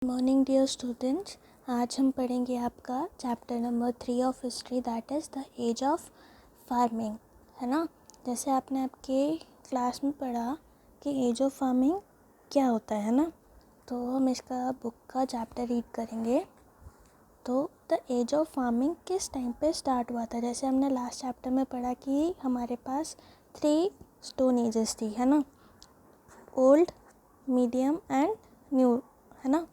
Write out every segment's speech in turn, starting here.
Morning dear students, आज हम पढ़ेंगे आपका chapter number 3 of history, that is the age of farming, है ना। जैसे आपने आपके क्लास में पढ़ा कि एज ऑफ फार्मिंग क्या होता है ना, तो हम इसका बुक का चैप्टर रीड करेंगे। तो द एज ऑफ फार्मिंग किस टाइम पे स्टार्ट हुआ था। जैसे हमने लास्ट चैप्टर में पढ़ा कि हमारे पास 3 स्टोन एजेस थी, है ना, ओल्ड, मीडियम एंड न्यू, है ना।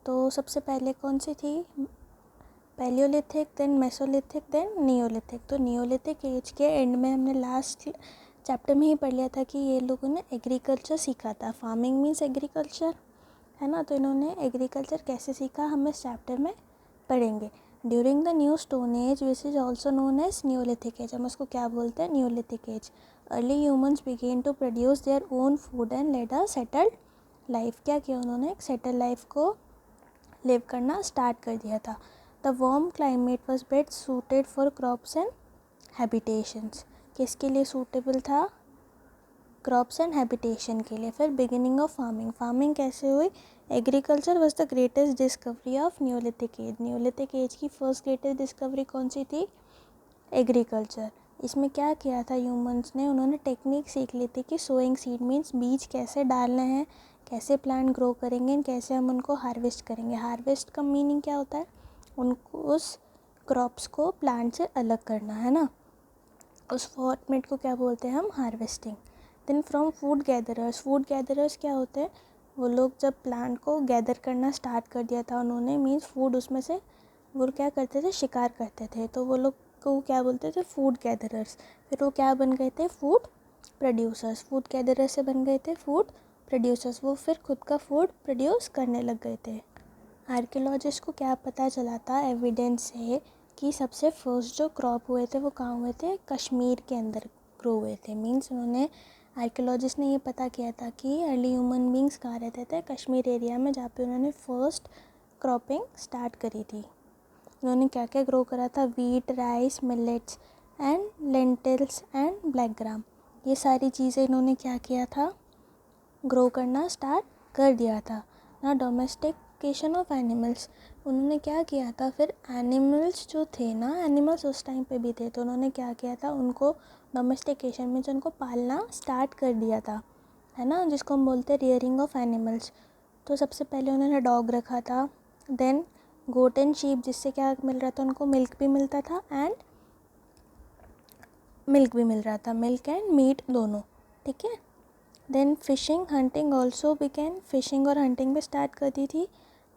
तो सबसे पहले कौन सी थी, Palaeolithic, then Mesolithic, then Neolithic. तो नियोलिथिक एज के एंड में हमने लास्ट चैप्टर में ही पढ़ लिया था कि ये लोगों ने एग्रीकल्चर सीखा था। फार्मिंग मीन्स एग्रीकल्चर, है ना। तो इन्होंने एग्रीकल्चर कैसे सीखा हम इस चैप्टर में पढ़ेंगे। During the new stone age which is also known as Neolithic age, हम उसको क्या बोलते हैं, Neolithic age. Early humans began to produce their own food and led a settled life. क्या किया उन्होंने, एक सेटल लाइफ को लिव करना स्टार्ट कर दिया था। The warm climate was best suited for crops and habitations. किसके लिए सूटेबल था, क्रॉप्स एंड हैबिटेशन के लिए। फिर बिगिनिंग ऑफ फार्मिंग, फार्मिंग कैसे हुई, agriculture was the greatest discovery of Neolithic age. Neolithic age की फर्स्ट ग्रेटेस्ट डिस्कवरी कौन सी थी, एग्रीकल्चर। इसमें क्या किया था ह्यूमंस ने, उन्होंने टेक्निक सीख ली थी कि सोइंग सीड मीन्स बीज कैसे डालने हैं, कैसे प्लांट ग्रो करेंगे, कैसे हम उनको हार्वेस्ट करेंगे। हार्वेस्ट का मीनिंग क्या होता है, उनको उस क्रॉप्स को प्लांट से अलग करना, है ना। उस फॉर्मेट को क्या बोलते हैं हम, harvesting. Then from food gatherers, food gatherers क्या होते हैं, वो लोग जब प्लांट को गैदर करना स्टार्ट कर दिया था उन्होंने, मीन्स फूड उसमें से वो क्या करते थे, शिकार करते थे, तो वो लोग को क्या बोलते थे, फूड गैदरर्स। फिर वो क्या बन गए थे, फूड प्रोड्यूसर्स। फूड गैदरर्स से बन गए थे फूड प्रोड्यूसर्स, वो फिर खुद का फूड प्रोड्यूस करने लग गए थे। आर्कियोलॉजिस्ट को क्या पता चला था एविडेंस से कि सबसे फर्स्ट जो क्रॉप हुए थे वो कहाँ हुए थे, कश्मीर के अंदर ग्रो हुए थे। मीन्स उन्होंने, आर्कियोलॉजिस्ट ने ये पता किया था कि अर्ली ह्यूमन बींग्स कहाँ रहते थे, कश्मीर एरिया में, जहाँ पे उन्होंने फर्स्ट क्रॉपिंग स्टार्ट करी थी। उन्होंने क्या क्या ग्रो करा था, wheat, rice, millets and lentils and black gram. ये सारी चीज़ें इन्होंने क्या किया था, ग्रो करना स्टार्ट कर दिया था ना। डोमेस्टिकेशन ऑफ एनिमल्स, उन्होंने क्या किया था, फिर एनिमल्स जो थे ना, एनिमल्स उस टाइम पे भी थे, तो उन्होंने क्या किया था, उनको डोमेस्टिकेशन में जो उनको पालना स्टार्ट कर दिया था, है ना, जिसको हम बोलते हैं रियरिंग ऑफ एनिमल्स। तो सबसे पहले उन्होंने डॉग रखा था, देन गोट एंड शीप, जिससे क्या मिल रहा था उनको, मिल्क भी मिलता था एंड मिल्क एंड मीट दोनों, ठीक है। Then fishing, hunting also began, fishing और हंटिंग भी स्टार्ट कर दी थी।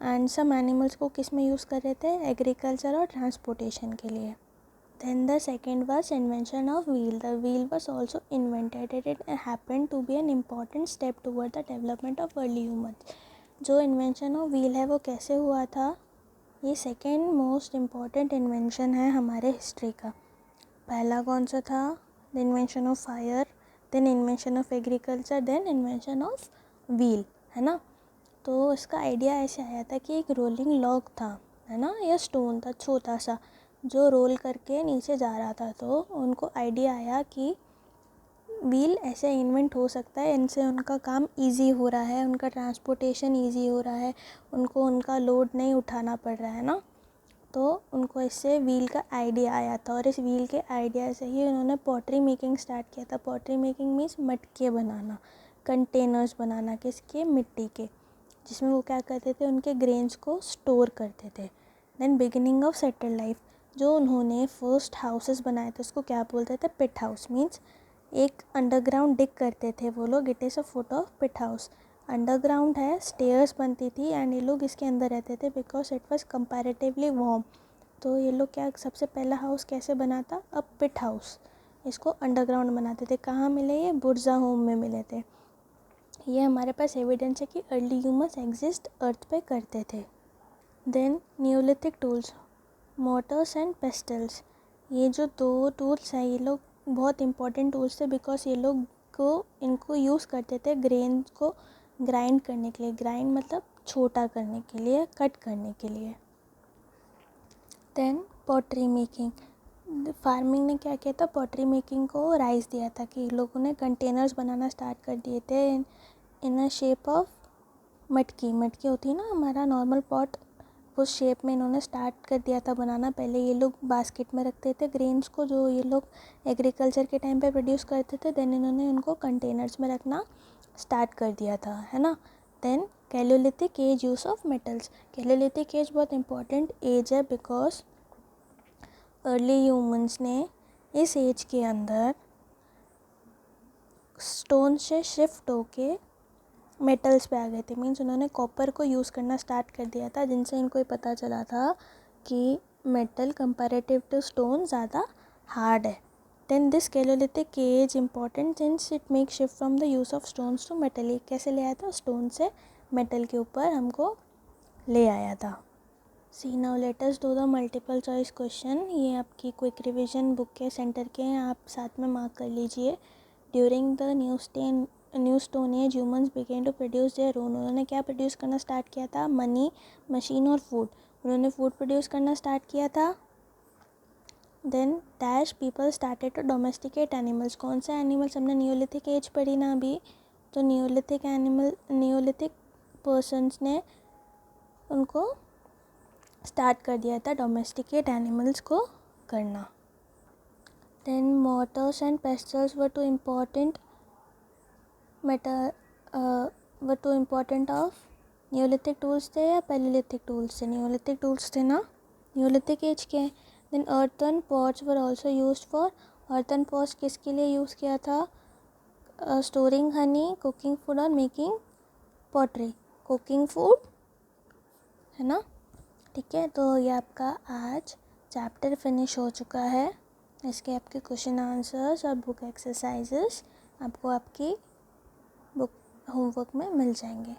एंड सम एनिमल्स को किस में यूज़ कर रहे थे, एग्रीकल्चर और ट्रांसपोर्टेशन के लिए। Then the second was invention of wheel. The wheel was also invented. It happened to be an important step toward the development of early humans. जो इन्वेंशन ऑफ व्हील है वो कैसे हुआ था, ये सेकेंड मोस्ट इम्पॉर्टेंट इन्वेंशन है हमारे history का। पहला कौन सा था, the invention of fire, then invention of agriculture, then invention of wheel, है ना। तो इसका आइडिया ऐसे आया था कि एक रोलिंग लॉग था, है ना, या स्टोन था छोटा सा जो रोल करके नीचे जा रहा था। तो उनको आइडिया आया कि व्हील ऐसे इन्वेंट हो सकता है, इनसे उनका काम इजी हो रहा है, उनका ट्रांसपोर्टेशन इजी हो रहा है, उनको उनका लोड नहीं उठाना पड़ रहा है ना। तो उनको इससे व्हील का आइडिया आया था, और इस व्हील के आइडिया से ही उन्होंने पॉटरी मेकिंग स्टार्ट किया था। पॉटरी मेकिंग मीन्स मटके बनाना, कंटेनर्स बनाना, किसके, मिट्टी के, जिसमें वो क्या करते थे, उनके ग्रेन्स को स्टोर करते थे। Then beginning of settle life, जो उन्होंने फर्स्ट हाउसेस बनाए थे उसको क्या बोलते थे, पिट हाउस। मीन्स एक अंडरग्राउंड डिग करते थे वो लोग, it is a foot of pit house. Underground है, स्टेयर्स बनती थी एंड ये लोग इसके अंदर रहते थे because it was comparatively warm. तो ये लोग क्या, सबसे पहला हाउस कैसे बना था, अब पिट हाउस, इसको अंडरग्राउंड बनाते थे। कहाँ मिले ये, बुर्जा होम में मिले थे। ये हमारे पास एविडेंस है कि अर्ली ह्यूमंस एग्जिस्ट अर्थ पे करते थे। Then neolithic tools, mortars and pestles, ये जो दो टूल्स हैं ये लोग बहुत इंपॉर्टेंट टूल्स थे बिकॉज ये लोग को इनको यूज़ करते थे ग्रेन को ग्राइंड करने के लिए। ग्राइंड मतलब छोटा करने के लिए, कट करने के लिए। देन पॉटरी मेकिंग, फार्मिंग ने क्या किया था, पॉटरी मेकिंग को राइज दिया था कि लोगों ने कंटेनर्स बनाना स्टार्ट कर दिए थे इन अ शेप ऑफ मटकी होती है ना हमारा नॉर्मल पॉट, उस शेप में इन्होंने स्टार्ट कर दिया था बनाना। पहले ये लोग बास्केट में रखते थे ग्रेन्स को, जो ये लोग एग्रीकल्चर के टाइम पे प्रोड्यूस करते थे, देन इन्होंने उनको कंटेनर्स में रखना स्टार्ट कर दिया था, है ना। Then chalcolithic age, use of metals. Chalcolithic age बहुत इंपॉर्टेंट एज है बिकॉज अर्ली ह्यूमंस ने इस एज के अंदर स्टोन से शिफ्ट होके मेटल्स पे आ गए थे। मीन्स उन्होंने कॉपर को यूज़ करना स्टार्ट कर दिया था, जिनसे इनको ये पता चला था कि मेटल कंपैरेटिव टू स्टोन ज़्यादा हार्ड है। Then this chalcolithic age important since it make shift from the use of stones to metal. ये कैसे ले आया था, स्टोन से मेटल के ऊपर हमको ले आया था। See now let us do the multiple choice question. ये आपकी क्विक रिविजन बुक के सेंटर के हैं, आप साथ में मार्क कर लीजिए। During the new stone age humans began to produce their own. उन्होंने क्या प्रोड्यूस करना स्टार्ट किया था, मनी, मशीन और फूड। उन्होंने फूड प्रोड्यूस करना स्टार्ट किया था। Then dash people started to domesticate animals. कौन सा एनिमल्स, हमने नियोलिथिक एज पढ़ी ना अभी, तो नियोलिथिक पर्सनस ने उनको स्टार्ट कर दिया था डोमेस्टिकेट एनिमल्स को करना। Then mortars and pestles were two important of neolithic tools थे या पैलियोलिथिक टूल्स थे? नियोलिथिक टूल्स थे ना, नियोलिथिक एज के। Then earthen pots were also used for. Earthen pots किसके लिए यूज़ किया था, स्टोरिंग हनी, कुकिंग फूड और मेकिंग पॉटरी। कुकिंग फूड, है ना। ठीक है, तो ये आपका आज चैप्टर फिनिश हो चुका है। इसके आपके क्वेश्चन आंसर्स और बुक एक्सरसाइजेस आपको आपकी बुक होमवर्क में मिल जाएंगे।